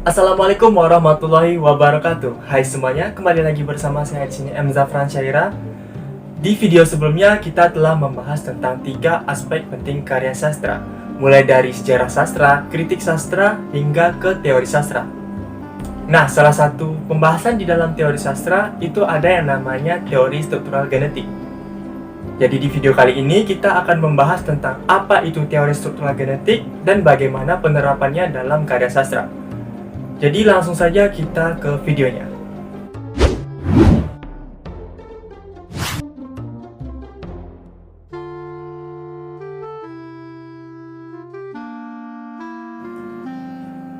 Assalamualaikum warahmatullahi wabarakatuh. Hai semuanya, kembali lagi bersama saya di sini M. Zafran Syaira. Di video sebelumnya kita telah membahas tentang 3 aspek penting karya sastra, mulai dari sejarah sastra, kritik sastra, hingga ke teori sastra. Nah, salah satu pembahasan di dalam teori sastra itu ada yang namanya teori struktural genetik. Jadi di video kali ini kita akan membahas tentang apa itu teori struktural genetik dan bagaimana penerapannya dalam karya sastra. Jadi langsung saja kita ke videonya.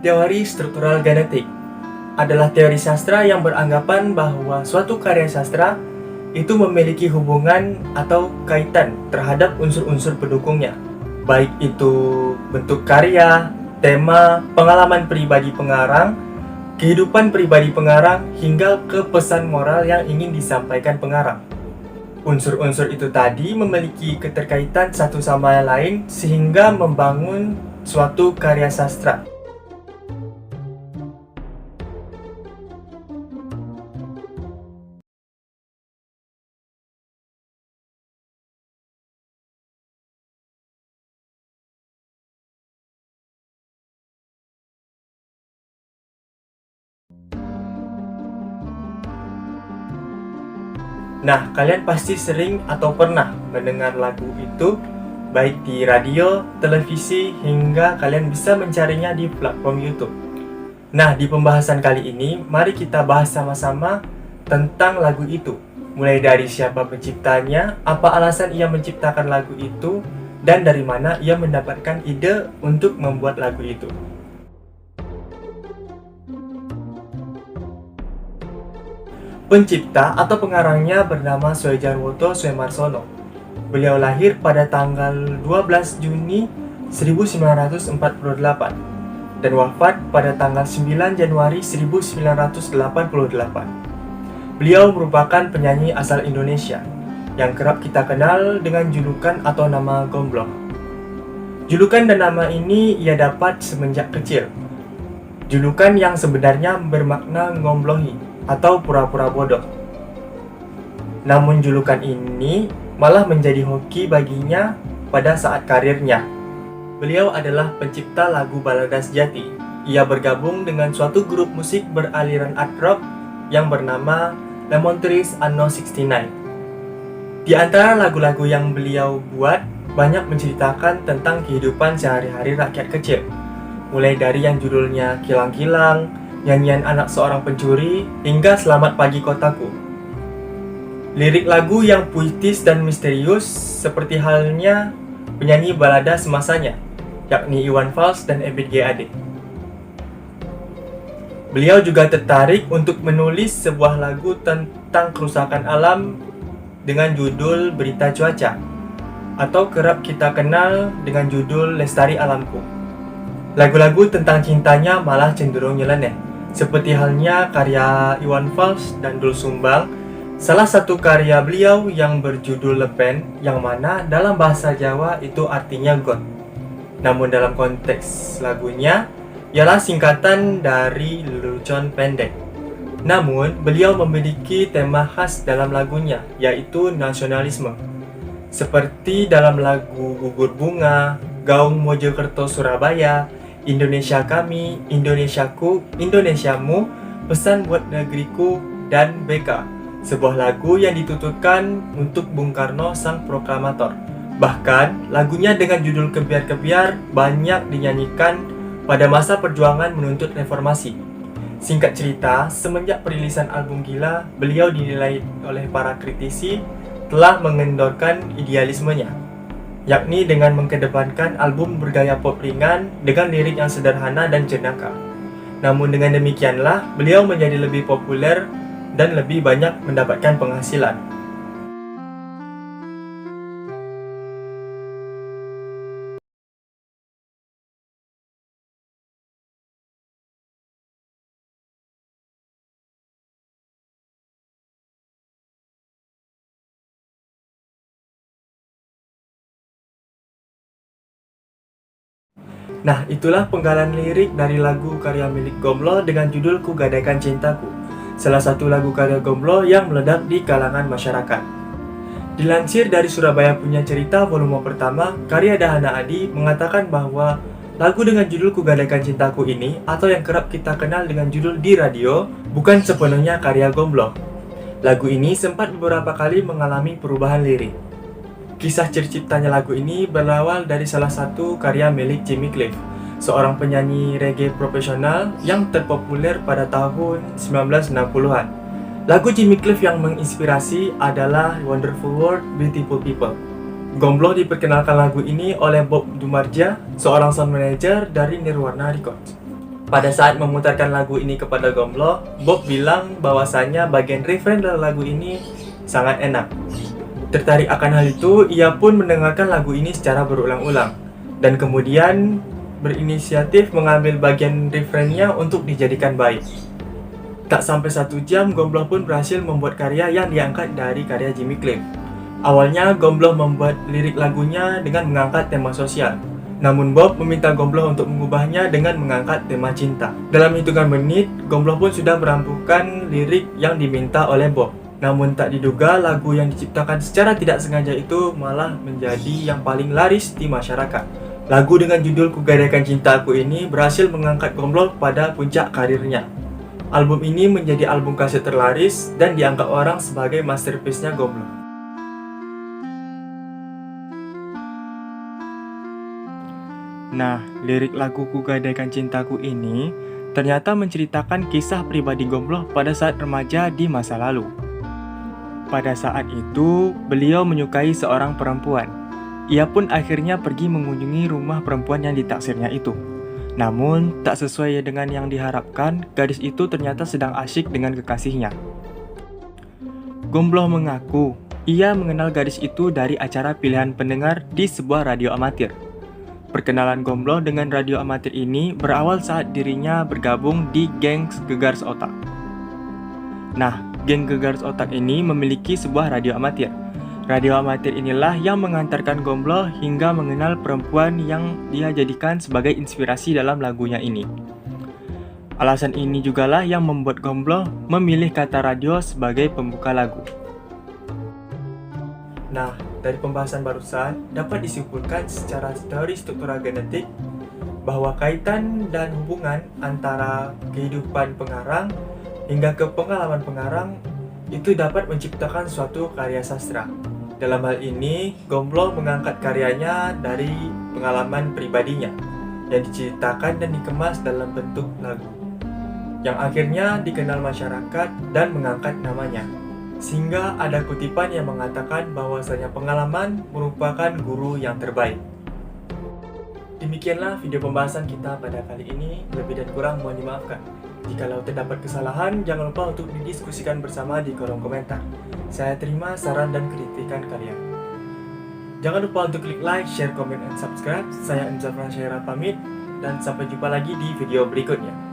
Teori struktural genetik adalah teori sastra yang beranggapan bahwa suatu karya sastra itu memiliki hubungan atau kaitan terhadap unsur-unsur pendukungnya, baik itu bentuk karya, tema, pengalaman pribadi pengarang, kehidupan pribadi pengarang, hingga ke pesan moral yang ingin disampaikan pengarang. Unsur-unsur itu tadi memiliki keterkaitan satu sama lain sehingga membangun suatu karya sastra. Nah, kalian pasti sering atau pernah mendengar lagu itu baik di radio, televisi, hingga kalian bisa mencarinya di platform YouTube. Nah, di pembahasan kali ini, mari kita bahas sama-sama tentang lagu itu. Mulai dari siapa penciptanya, apa alasan ia menciptakan lagu itu, dan dari mana ia mendapatkan ide untuk membuat lagu itu. Pencipta atau pengarangnya bernama Soejarwoto Soemarsono. Beliau lahir pada tanggal 12 Juni 1948 dan wafat pada tanggal 9 Januari 1988. Beliau merupakan penyanyi asal Indonesia yang kerap kita kenal dengan julukan atau nama Gombloh. Julukan dan nama ini ia dapat semenjak kecil. Julukan yang sebenarnya bermakna ngomblohi atau pura-pura bodoh. Namun julukan ini malah menjadi hoki baginya pada saat karirnya. Beliau adalah pencipta lagu balada sejati. Ia bergabung dengan suatu grup musik beraliran art rock yang bernama Lemon Trees Anno 69. Di antara lagu-lagu yang beliau buat banyak menceritakan tentang kehidupan sehari-hari rakyat kecil. Mulai dari yang judulnya Kilang-Kilang, Nyanyian Anak Seorang Pencuri, hingga Selamat Pagi Kotaku. Lirik lagu yang puitis dan misterius seperti halnya penyanyi balada semasanya, yakni Iwan Fals dan Ebit G. Ade. Beliau juga tertarik untuk menulis sebuah lagu tentang kerusakan alam dengan judul Berita Cuaca, atau kerap kita kenal dengan judul Lestari Alamku. Lagu-lagu tentang cintanya malah cenderung nyeleneh, seperti halnya karya Iwan Fals dan Doel Sumbang, salah satu karya beliau yang berjudul Lepen, yang mana dalam bahasa Jawa itu artinya got. Namun dalam konteks lagunya, ialah singkatan dari lelucon pendek. Namun, beliau memiliki tema khas dalam lagunya, yaitu nasionalisme. Seperti dalam lagu Gugur Bunga, Gaung Mojokerto Surabaya, Indonesia Kami, Indonesiaku, Indonesiamu, Pesan Buat Negeriku, dan BK. Sebuah lagu yang dituturkan untuk Bung Karno sang proklamator. Bahkan, lagunya dengan judul Kebiar-Kebiar banyak dinyanyikan pada masa perjuangan menuntut reformasi. Singkat cerita, semenjak perilisan album Gila, beliau dinilai oleh para kritisi telah mengendorkan idealismenya, yakni dengan mengedepankan album bergaya pop ringan dengan lirik yang sederhana dan jenaka. Namun dengan demikianlah, beliau menjadi lebih populer dan lebih banyak mendapatkan penghasilan. Nah, itulah penggalan lirik dari lagu karya milik Gombloh dengan judul Ku Gadaikan Cintaku, salah satu lagu karya Gombloh yang meledak di kalangan masyarakat. Dilansir dari Surabaya Punya Cerita volume pertama, karya Dahana Adi mengatakan bahwa lagu dengan judul Ku Gadaikan Cintaku ini, atau yang kerap kita kenal dengan judul Di Radio, bukan sepenuhnya karya Gombloh. Lagu ini sempat beberapa kali mengalami perubahan lirik. Kisah terciptanya lagu ini berawal dari salah satu karya milik Jimmy Cliff, seorang penyanyi reggae profesional yang terpopuler pada tahun 1960-an. Lagu Jimmy Cliff yang menginspirasi adalah Wonderful World, Beautiful People. Gombloh diperkenalkan lagu ini oleh Bob Dumarja, seorang sound manager dari Nirwana Records. Pada saat memutarkan lagu ini kepada Gombloh, Bob bilang bahwasanya bagian refrain dalam lagu ini sangat enak. Tertarik akan hal itu, ia pun mendengarkan lagu ini secara berulang-ulang dan kemudian berinisiatif mengambil bagian refrainnya untuk dijadikan baik. Tak sampai 1 jam, Gombloh pun berhasil membuat karya yang diangkat dari karya Jimmy Cliff. Awalnya, Gombloh membuat lirik lagunya dengan mengangkat tema sosial. Namun Bob meminta Gombloh untuk mengubahnya dengan mengangkat tema cinta. Dalam hitungan menit, Gombloh pun sudah merampungkan lirik yang diminta oleh Bob. Namun tak diduga lagu yang diciptakan secara tidak sengaja itu malah menjadi yang paling laris di masyarakat. Lagu dengan judul Ku Gadaikan Cintaku ini berhasil mengangkat Gombloh pada puncak karirnya. Album ini menjadi album kaset terlaris dan dianggap orang sebagai masterpiece-nya Gombloh. Nah, lirik lagu Ku Gadaikan Cintaku ini ternyata menceritakan kisah pribadi Gombloh pada saat remaja di masa lalu. Pada saat itu, beliau menyukai seorang perempuan. Ia pun akhirnya pergi mengunjungi rumah perempuan yang ditaksirnya itu. Namun, tak sesuai dengan yang diharapkan, gadis itu ternyata sedang asyik dengan kekasihnya. Gombloh mengaku, ia mengenal gadis itu dari acara pilihan pendengar di sebuah radio amatir. Perkenalan Gombloh dengan radio amatir ini berawal saat dirinya bergabung di geng Gegars Otak. Nah, geng Gegars Otak ini memiliki sebuah radio amatir. Radio amatir inilah yang mengantarkan Gombloh hingga mengenal perempuan yang dia jadikan sebagai inspirasi dalam lagunya ini. Alasan ini jugalah yang membuat Gombloh memilih kata radio sebagai pembuka lagu. Nah, dari pembahasan barusan dapat disimpulkan secara teori struktural genetik bahwa kaitan dan hubungan antara kehidupan pengarang hingga ke pengalaman pengarang itu dapat menciptakan suatu karya sastra. Dalam hal ini, Gombloh mengangkat karyanya dari pengalaman pribadinya yang diceritakan dan dikemas dalam bentuk lagu, yang akhirnya dikenal masyarakat dan mengangkat namanya. Sehingga ada kutipan yang mengatakan bahwasanya pengalaman merupakan guru yang terbaik. Demikianlah video pembahasan kita pada kali ini, lebih dan kurang mohon dimaafkan. Jikalau terdapat kesalahan, jangan lupa untuk didiskusikan bersama di kolom komentar. Saya terima saran dan kritikan kalian. Jangan lupa untuk klik like, share, komen, dan subscribe. Saya Emzafran Syaira pamit, dan sampai jumpa lagi di video berikutnya.